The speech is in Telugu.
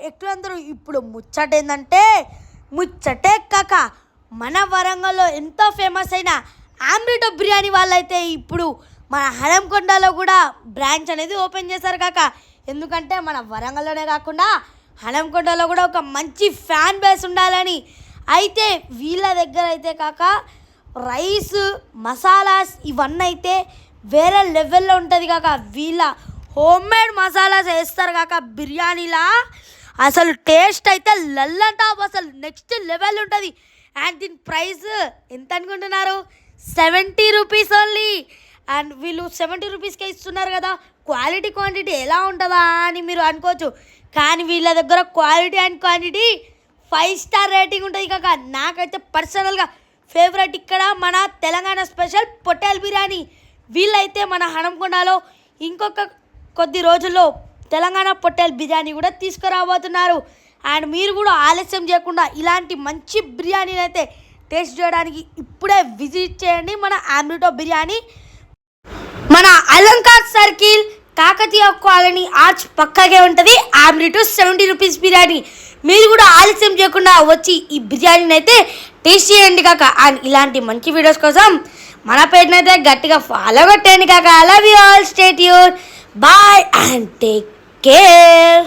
ఎక్కులందరూ ఇప్పుడు ముచ్చటేందంటే ముచ్చటే కాక మన వరంగల్లో ఎంతో ఫేమస్ అయిన ఆమ్రిటో బిర్యానీ వాళ్ళైతే ఇప్పుడు మన హనంకొండలో కూడా బ్రాంచ్ అనేది ఓపెన్ చేశారు కాక. ఎందుకంటే మన వరంగల్లోనే కాకుండా హనంకొండలో కూడా ఒక మంచి ఫ్యాన్ బేస్ ఉండాలని. అయితే వీళ్ళ దగ్గర అయితే కాక రైస్ మసాలాస్ ఇవన్నీ అయితే వేరే లెవెల్లో ఉంటుంది కాక. వీళ్ళ హోమ్ మేడ్ మసాలాస్ వేస్తారు కాక బిర్యానీలా. అసలు టేస్ట్ అయితే లల్లంట, అసలు నెక్స్ట్ లెవెల్ ఉంటుంది. అండ్ దీని ప్రైస్ ఎంత అనుకుంటున్నారు? 70 రూపీస్ ఓన్లీ. అండ్ వీళ్ళు 70 రూపీస్కే ఇస్తున్నారు కదా, క్వాలిటీ క్వాంటిటీ ఎలా ఉంటుందా అని మీరు అనుకోవచ్చు. కానీ వీళ్ళ దగ్గర quality and quantity 5 star rating ఉంటుంది కాక. నాకైతే పర్సనల్గా ఫేవరెట్ ఇక్కడ మన తెలంగాణ స్పెషల్ పొట్టేల్ బిర్యానీ. వీళ్ళైతే మన హనంకొండలో ఇంకొక కొద్ది రోజుల్లో తెలంగాణ పొట్టేల్ బిర్యానీ కూడా తీసుకురాబోతున్నారు. అండ్ మీరు కూడా ఆలస్యం చేయకుండా ఇలాంటి మంచి బిర్యానీని అయితే టేస్ట్ చేయడానికి ఇప్పుడే విజిట్ చేయండి మన ఆమ్రిటో బిర్యానీ. మన Alankar circle Kakatiya colony arch పక్కగే ఉంటుంది ఆమ్రిటో 70 రూపీస్ బిర్యానీ. మీరు కూడా ఆలస్యం చేయకుండా వచ్చి ఈ బిర్యానీని అయితే టేస్ట్ చేయండి కాక. అండ్ ఇలాంటి మంచి వీడియోస్ కోసం మన పేజ్ని అయితే గట్టిగా ఫాలో కొట్టండి కాక. I love you all, stay tuned, bye and take care.